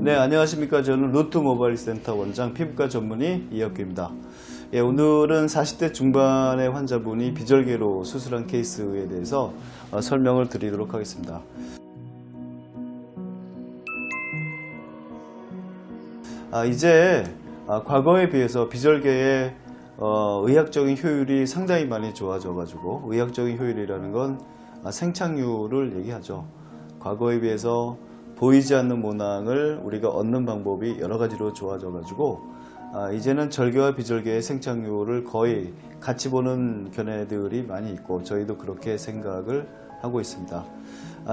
네, 안녕하십니까. 저는 루트모바일센터 원장 피부과 전문의 이혁규입니다. 예, 오늘은 40대 중반의 환자분이 비절개로 수술한 케이스에 대해서 설명을 드리도록 하겠습니다. 이제 과거에 비해서 비절개의 의학적인 효율이 상당히 많이 좋아져 가지고, 의학적인 효율이라는 건 생착률을 얘기하죠. 과거에 비해서 보이지 않는 모낭을 우리가 얻는 방법이 여러 가지로 좋아져 가지고 이제는 절개와 비절개의 생착률을 거의 같이 보는 견해들이 많이 있고, 저희도 그렇게 생각을 하고 있습니다.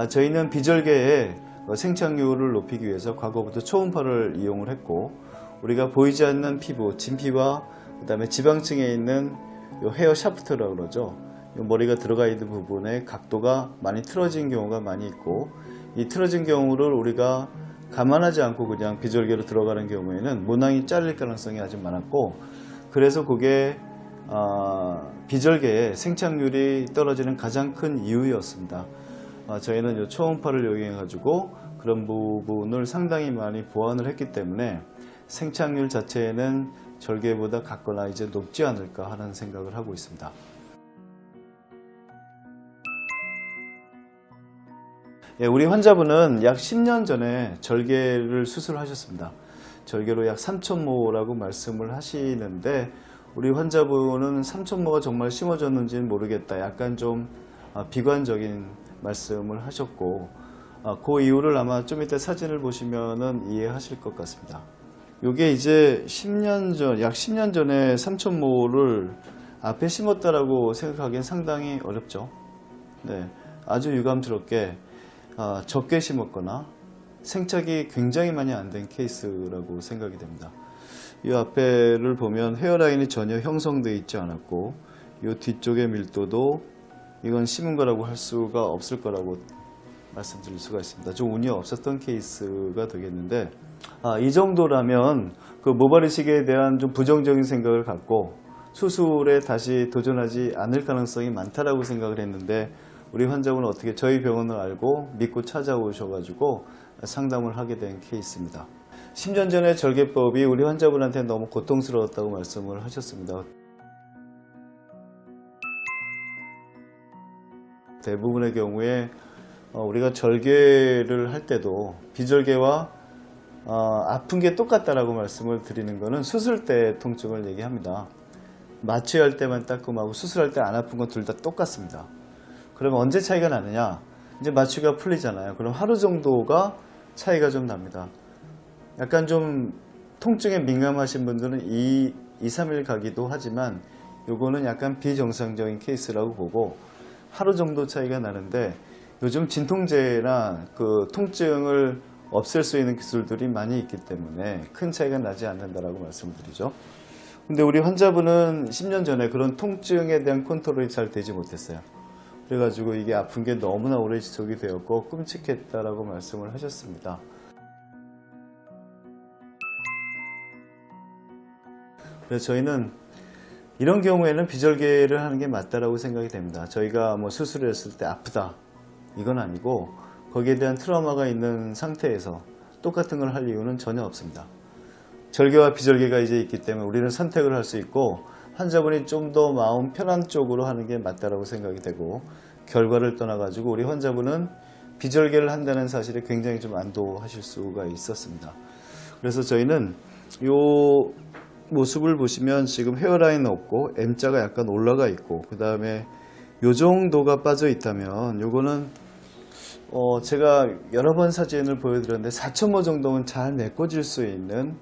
저희는 비절개의 생착률을 높이기 위해서 과거부터 초음파를 이용을 했고, 우리가 보이지 않는 피부, 진피와 그 다음에 지방층에 있는 요 헤어 샤프트라고 그러죠. 요 머리가 들어가 있는 부분의 각도가 많이 틀어진 경우가 많이 있고, 이 틀어진 경우를 우리가 감안하지 않고 그냥 비절개로 들어가는 경우에는 모낭이 잘릴 가능성이 아주 많았고, 그래서 그게 비절개의 생착률이 떨어지는 가장 큰 이유였습니다. 저희는 이 초음파를 이용해 가지고 그런 부분을 상당히 많이 보완을 했기 때문에 생착률 자체에는 절개보다 같거나 이제 높지 않을까 하는 생각을 하고 있습니다. 예, 우리 환자분은 약 10년 전에 절개를 수술하셨습니다. 절개로 약 3,000모라고 말씀을 하시는데, 우리 환자분은 3,000모가 정말 심어졌는지는 모르겠다, 약간 좀 비관적인 말씀을 하셨고, 그 이유를 아마 좀 이따 사진을 보시면은 이해하실 것 같습니다. 요게 이제 10년 전, 약 10년 전에 3,000모를 앞에 심었다라고 생각하기엔 상당히 어렵죠. 네, 아주 유감스럽게 적게 심었거나 생착이 굉장히 많이 안 된 케이스라고 생각이 됩니다. 이 앞에를 보면 헤어라인이 전혀 형성되어 있지 않았고, 이 뒤쪽의 밀도도 이건 심은 거라고 할 수가 없을 거라고 말씀드릴 수가 있습니다. 좀 운이 없었던 케이스가 되겠는데, 이 정도라면 그 모발이식에 대한 좀 부정적인 생각을 갖고 수술에 다시 도전하지 않을 가능성이 많다라고 생각을 했는데, 우리 환자분은 어떻게 저희 병원을 알고 믿고 찾아오셔가지고 상담을 하게 된 케이스입니다. 10년 전에 절개법이 우리 환자분한테 너무 고통스러웠다고 말씀을 하셨습니다. 대부분의 경우에 우리가 절개를 할 때도 비절개와 아픈 게 똑같다라고 말씀을 드리는 것은 수술 때 통증을 얘기합니다. 마취할 때만 따끔하고 수술할 때 안 아픈 건 둘 다 똑같습니다. 그러면 언제 차이가 나느냐? 이제 마취가 풀리잖아요. 그럼 하루 정도가 차이가 좀 납니다. 약간 좀 통증에 민감하신 분들은 2-3일 가기도 하지만, 요거는 약간 비정상적인 케이스라고 보고 하루 정도 차이가 나는데, 요즘 진통제나 그 통증을 없앨 수 있는 기술들이 많이 있기 때문에 큰 차이가 나지 않는다라고 말씀드리죠. 근데 우리 환자분은 10년 전에 그런 통증에 대한 컨트롤이 잘 되지 못했어요. 그래가지고 이게 아픈 게 너무나 오래 지속이 되었고 끔찍했다라고 말씀을 하셨습니다. 그래서 저희는 이런 경우에는 비절개를 하는 게 맞다라고 생각이 됩니다. 저희가 뭐 수술을 했을 때 아프다, 이건 아니고, 거기에 대한 트라우마가 있는 상태에서 똑같은 걸 할 이유는 전혀 없습니다. 절개와 비절개가 이제 있기 때문에 우리는 선택을 할 수 있고, 환자분이 좀 더 마음 편한 쪽으로 하는 게 맞다라고 생각이 되고, 결과를 떠나가지고 우리 환자분은 비절개를 한다는 사실에 굉장히 좀 안도하실 수가 있었습니다. 그래서 저희는 이 모습을 보시면 지금 헤어라인 없고 M자가 약간 올라가 있고, 그 다음에 이 정도가 빠져 있다면 요거는 제가 여러 번 사진을 보여드렸는데 4,000모 정도면 잘 메꿔질 수 있는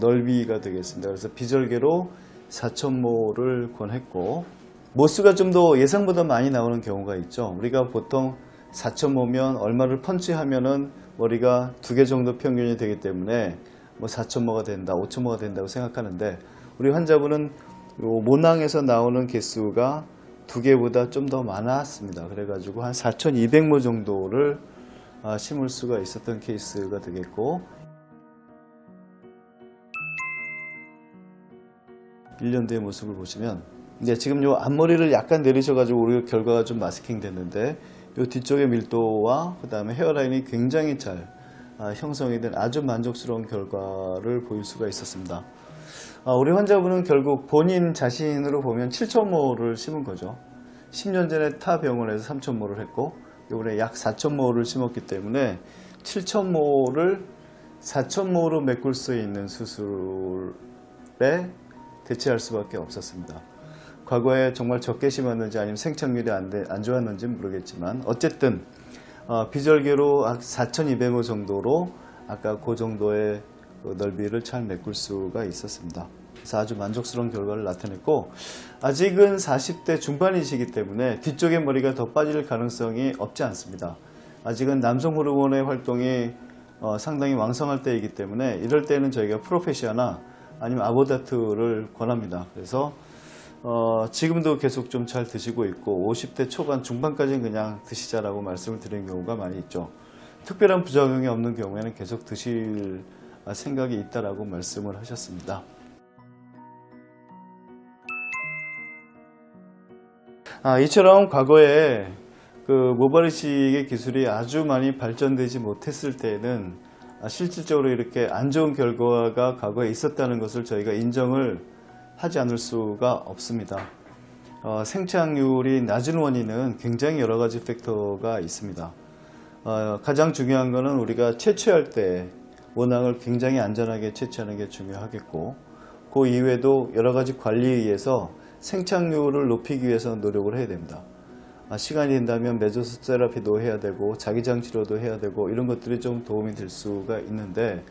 넓이가 되겠습니다. 그래서 비절개로 4,000모를 권했고, 모수가 좀 더 예상보다 많이 나오는 경우가 있죠. 우리가 보통 4,000모면 얼마를 펀치하면은 머리가 2개 정도 평균이 되기 때문에 뭐 4,000모가 된다, 5,000모가 된다고 생각하는데, 우리 환자분은 모낭에서 나오는 개수가 2개보다 좀 더 많았습니다. 그래가지고 한 4,200모 정도를 심을 수가 있었던 케이스가 되겠고, 1년 뒤의 모습을 보시면, 지금 요 앞머리를 약간 내리셔가지고 우리가 결과가 좀 마스킹 됐는데, 요 뒤쪽의 밀도와 그 다음에 헤어라인이 굉장히 잘 형성이 된 아주 만족스러운 결과를 보일 수가 있었습니다. 우리 환자분은 결국 본인 자신으로 보면 7,000모를 심은 거죠. 10년 전에 타 병원에서 3,000모를 했고 이번에 약 4,000모를 심었기 때문에 7,000모를 4,000모로 메꿀 수 있는 수술에 대체할 수밖에 없었습니다. 과거에 정말 적게 심었는지 아니면 생착률이 안 좋았는지 모르겠지만 어쨌든 비절개로 4,200호 정도로 아까 그 정도의 넓이를 잘 메꿀 수가 있었습니다. 그래서 아주 만족스러운 결과를 나타냈고 아직은 40대 중반이시기 때문에 뒤쪽의 머리가 더 빠질 가능성이 없지 않습니다. 아직은 남성 호르몬의 활동이 상당히 왕성할 때이기 때문에 이럴 때는 저희가 프로페시아나 아니면 아보다트를 권합니다. 그래서 지금도 계속 좀 잘 드시고 있고 50대 초반 중반까지는 그냥 드시자라고 말씀을 드리는 경우가 많이 있죠. 특별한 부작용이 없는 경우에는 계속 드실 생각이 있다라고 말씀을 하셨습니다. 이처럼 과거에 그 모발이식의 기술이 아주 많이 발전되지 못했을 때에는 실질적으로 이렇게 안 좋은 결과가 과거에 있었다는 것을 저희가 인정을 하지 않을 수가 없습니다. 생착률이 낮은 원인은 굉장히 여러 가지 팩터가 있습니다. 가장 중요한 것은 우리가 채취할 때 원앙을 굉장히 안전하게 채취하는 게 중요하겠고 그 이외에도 여러 가지 관리에 의해서 생착률을 높이기 위해서 노력을 해야 됩니다. 시간이 된다면 메조스 테라피도 해야 되고 자기장 치료도 해야 되고 이런 것들이 좀 도움이 될 수가 있는데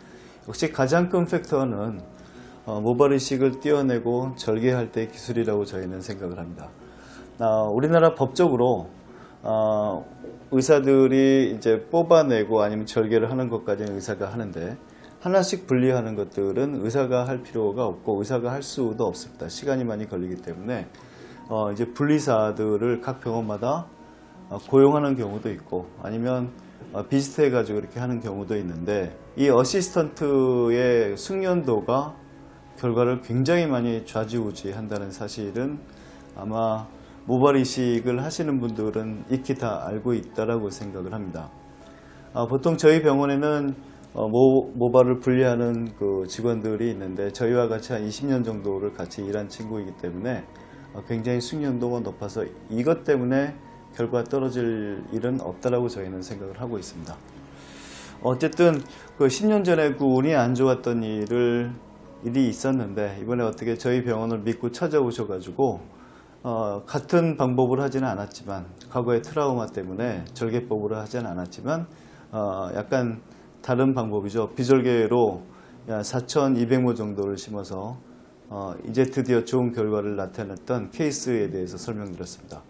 역시 가장 큰 팩터는 모발이식을 떼어내고 절개할 때의 기술이라고 저희는 생각을 합니다. 우리나라 법적으로 의사들이 이제 뽑아내고 아니면 절개를 하는 것까지는 의사가 하는데 하나씩 분리하는 것들은 의사가 할 필요가 없고 의사가 할 수도 없습니다. 시간이 많이 걸리기 때문에 이제 분리사들을 각 병원마다 고용하는 경우도 있고 아니면 비슷해 가지고 이렇게 하는 경우도 있는데 이 어시스턴트의 숙련도가 결과를 굉장히 많이 좌지우지 한다는 사실은 아마 모발이식을 하시는 분들은 익히 다 알고 있다라고 생각을 합니다. 보통 저희 병원에는 모발을 분리하는 그 직원들이 있는데 저희와 같이 한 20년 정도를 같이 일한 친구이기 때문에 굉장히 숙련도가 높아서 이것 때문에 결과 떨어질 일은 없다라고 저희는 생각을 하고 있습니다. 어쨌든 그 10년 전에 그 운이 안 좋았던 일이 있었는데 이번에 어떻게 저희 병원을 믿고 찾아오셔가지고 같은 방법을 하지는 않았지만 과거의 트라우마 때문에 절개법으로 하지는 않았지만 약간 다른 방법이죠. 비절개로 4,200모 정도를 심어서 이제 드디어 좋은 결과를 나타냈던 케이스에 대해서 설명드렸습니다.